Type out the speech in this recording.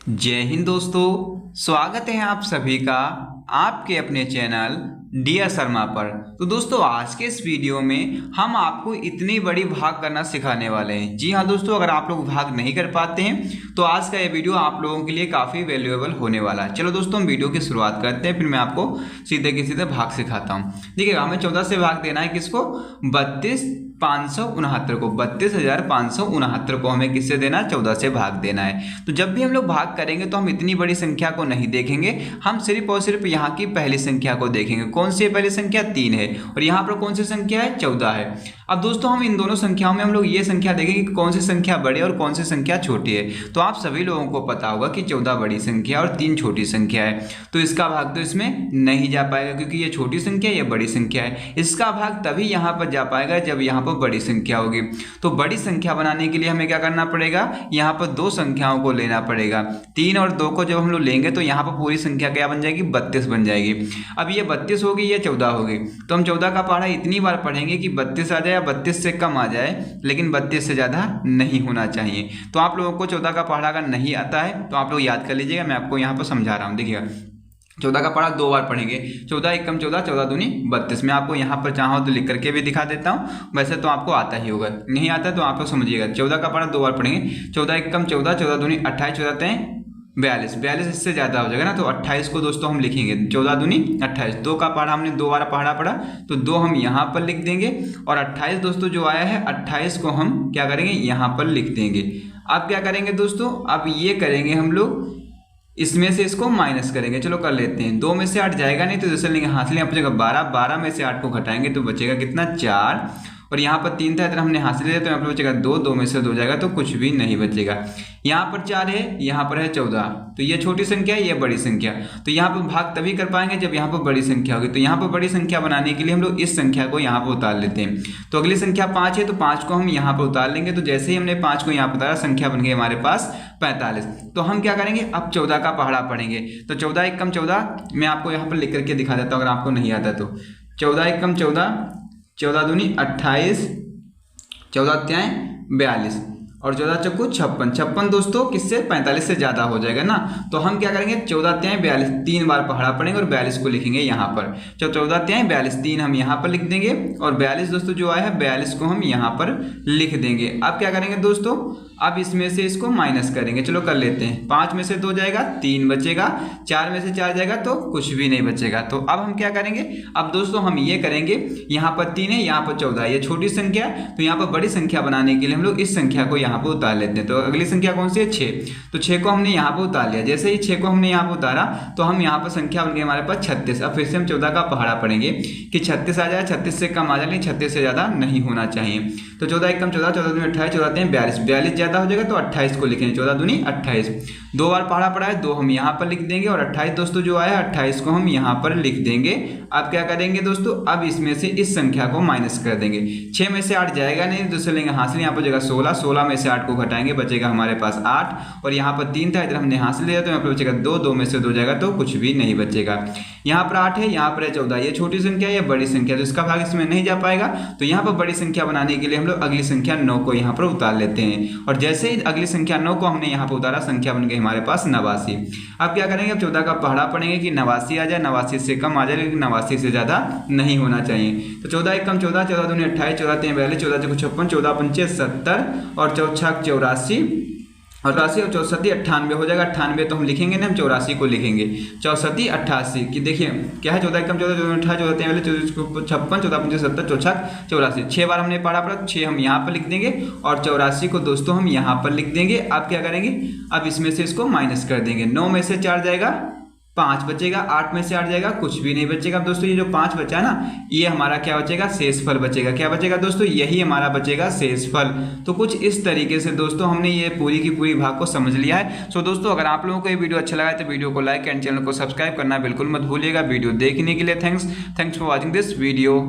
जय हिंद दोस्तों, स्वागत है आप सभी का आपके अपने चैनल डियर शर्मा पर। तो दोस्तों, आज के इस वीडियो में हम आपको इतनी बड़ी भाग करना सिखाने वाले हैं। जी हाँ दोस्तों, अगर आप लोग भाग नहीं कर पाते हैं तो आज का ये वीडियो आप लोगों के लिए काफ़ी वैल्यूएबल होने वाला है। चलो दोस्तों, हम वीडियो की शुरुआत करते हैं, फिर मैं आपको सीधे के सीधे भाग सिखाता हूँ। देखिएगा, हमें 14 से भाग देना है किसको? 32,569 को। 32,569 को हमें किससे देना है? 14 से भाग देना है। तो जब भी हम लोग भाग करेंगे तो हम इतनी बड़ी संख्या को नहीं देखेंगे, हम सिर्फ और सिर्फ यहाँ की पहली संख्या को देखेंगे। कौन सी है पहली संख्या? 3 है। और यहाँ पर कौन सी संख्या है? 14 है। अब दोस्तों, हम इन दोनों संख्याओं में हम लोग ये संख्या देखेंगे कि कौन सी संख्या बड़ी है और कौन सी संख्या छोटी है। तो आप सभी लोगों को पता होगा कि 14 बड़ी संख्या और 3 छोटी संख्या है, तो इसका भाग तो इसमें नहीं जा पाएगा क्योंकि ये छोटी संख्या, ये बड़ी संख्या है। इसका भाग तभी यहाँ पर जा पाएगा जब यहाँ पर बड़ी संख्या होगी। तो बड़ी संख्या बनाने के लिए हमें क्या करना पड़ेगा? यहाँ पर दो संख्याओं को लेना पड़ेगा। 3 और 2 को जब हम लोग लेंगे तो यहाँ पर पूरी संख्या क्या बन जाएगी? 32 बन जाएगी। अब ये 32 होगी, ये 14 होगी, तो हम 14 का पहाड़ा इतनी बार पढ़ेंगे कि 32 आ जाए या 32 से कम आ जाए, लेकिन 32 से ज़्यादा नहीं होना चाहिए। तो आप लोगों को 14 का पहाड़ा अगर नहीं आता है तो आप लोग याद कर लीजिएगा, मैं आपको यहाँ पर समझा रहा हूँ। देखिएगा, 14 का पहाड़ा 2 बार पढ़ेंगे। 14 एकम 14, 14 दूनी 32। मैं आपको यहाँ पर चाहो तो लिख करके भी दिखा देता हूँ, वैसे तो आपको आता ही होगा, नहीं आता तो आप लोग समझिएगा। 14 का पहाड़ा 2 बार पढ़ेंगे। 14 एकम 14, 14 दूनी 28, 14 तें 42। 42 इससे ज़्यादा हो जाएगा ना, तो 28 को दोस्तों हम लिखेंगे 14 दूनी 28। 2 का पहाड़ा हमने 2 बार पहाड़ा पढ़ा, तो 2 हम यहाँ पर लिख देंगे। और 28 दोस्तों जो आया है, 28 को हम क्या करेंगे? यहाँ पर लिख देंगे। अब क्या करेंगे दोस्तों? अब ये करेंगे हम लोग, इसमें से इसको माइनस करेंगे। चलो कर लेते हैं। 2 में से 8 जाएगा नहीं तो जैसे लेंगे हाथ से, यहाँ बचेगा 12। 12 में से 8 को घटाएंगे तो बचेगा कितना? 4। और यहाँ पर 3 था, इधर हमने हासिल लिया तो यहाँ पर बचेगा 2। 2 में से 2 जाएगा तो कुछ भी नहीं बचेगा। यहाँ पर 4 है, यहाँ पर है 14। तो ये छोटी संख्या है, ये बड़ी संख्या। तो यहाँ पर भाग तभी कर पाएंगे जब यहाँ पर बड़ी संख्या होगी। तो यहाँ पर बड़ी संख्या बनाने के लिए हम लोग इस संख्या को यहाँ पर उतार लेते हैं। तो अगली संख्या 5 है, तो 5 को हम यहाँ पर उतार लेंगे। तो जैसे ही हमने 5 को यहाँ पर उतारा, संख्या बन गई हमारे पास 45। तो हम क्या करेंगे? अब 14 का पहाड़ा पढ़ेंगे। तो 14 एकम 14, मैं आपको यहाँ पर लिख करके दिखा देता हूँ अगर आपको नहीं आता तो। 14 एकम 14, 14 दूनी 28, 14 तें 42 और 14 चक्कू 56। 56 दोस्तों किससे? 45 से ज़्यादा हो जाएगा ना। तो हम क्या करेंगे? 14 तें 42, 3 बार पहाड़ा पढ़ेंगे और 42 को लिखेंगे यहाँ पर। 14 तें 42, 3 हम यहाँ पर लिख देंगे। और 42 दोस्तों जो आया है, 42 को हम यहाँ पर लिख देंगे। अब क्या करेंगे दोस्तों? अब इसमें से इसको माइनस करेंगे। चलो कर लेते हैं। 5 में से 2 जाएगा, 3 बचेगा। 4 में से 4 जाएगा तो कुछ भी नहीं बचेगा। तो अब हम क्या करेंगे? अब दोस्तों हम ये करेंगे, यहाँ पर 3 है, यहाँ पर 14 है, ये छोटी संख्या है, तो यहाँ पर बड़ी संख्या बनाने के लिए हम लोग इस संख्या को यहाँ पर उतार लेते हैं। तो अगली संख्या कौन सी है? 6। तो 6 को हमने यहाँ पर उतार लिया। जैसे ही 6 को हमने यहाँ पर उतारा तो हम यहाँ पर संख्या बन गई हमारे पास 36। अब फिर से हम 14 का पहाड़ा पढ़ेंगे कि 36 आ जाए, 36 से कम आ जाए, लेकिन 36 से ज़्यादा नहीं होना चाहिए। तो 14 एकम 14, 14 दूनी 28, 14 तें 42। 42 ज़्यादा हो जाएगा तो 28 को लिखेंगे। 14 दूनी 28। 2 बार पहाड़ा पड़ा है, 2 हम यहाँ पर लिख देंगे। और 28 दोस्तों जो आया, 28 को हम यहाँ पर लिख देंगे। अब क्या करेंगे दोस्तों? अब इसमें से इस संख्या को माइनस कर देंगे। 6 में से 8 जाएगा नहीं, दूसरे लेंगे हासिल, यहाँ पर बचेगा 16। 16 में से 8 को घटाएंगे, बचेगा हमारे पास 8। और यहाँ पर 3 था, इधर हमने हासिल लिया तो यहाँ पर बचेगा 2। 2 में से 2 जाएगा तो कुछ भी नहीं बचेगा। यहाँ पर 8 है, यहाँ पर है 14। ये छोटी संख्या है, ये बड़ी संख्या, तो इसका भाग इसमें नहीं जा पाएगा। तो यहाँ पर बड़ी संख्या बनाने के लिए हम लोग अगली संख्या 9 को यहाँ पर उतार लेते हैं। और जैसे ही अगली संख्या 9 को हमने यहाँ पर उतारा, संख्या बन गई हमारे पास 89। अब क्या करेंगे? अब 14 का पहाड़ा पढ़ेंगे कि 89 आ जाए, 89 से कम आ जाए, लेकिन 89 से ज़्यादा नहीं होना चाहिए। तो 14 एकम 14, 14 दूनी 28, 14 तें 42, 14 चक्कू 56, 14 पंचे 70 और 4 छक 84 और 84 और 64 98 हो जाएगा। 98 तो हम लिखेंगे ना, हम 84 को लिखेंगे। 64 88 कि देखिए क्या है? 14 एकम 14, 14 28, 14 तें 42, 14 56, 14 पंचे 70, 4 छक 84। 6 बार हमने पढ़ा 6 हम यहाँ पर लिख देंगे और 84 को दोस्तों हम यहाँ पर लिख देंगे। अब क्या करेंगे? अब इसमें से इसको माइनस कर देंगे। 9 में से 4 जाएगा, 5 बचेगा। 8 में से 8 जाएगा, कुछ भी नहीं बचेगा। अब दोस्तों ये जो 5 बचा है ना, ये हमारा क्या बचेगा? शेषफल बचेगा। क्या बचेगा दोस्तों? यही हमारा बचेगा शेषफल। तो कुछ इस तरीके से दोस्तों हमने ये पूरी की पूरी भाग को समझ लिया है। सो दोस्तों, अगर आप लोगों को ये वीडियो अच्छा लगा है तो वीडियो को लाइक एंड चैनल को सब्सक्राइब करना बिल्कुल मत भूलिएगा। वीडियो देखने के लिए thanks for watching this video.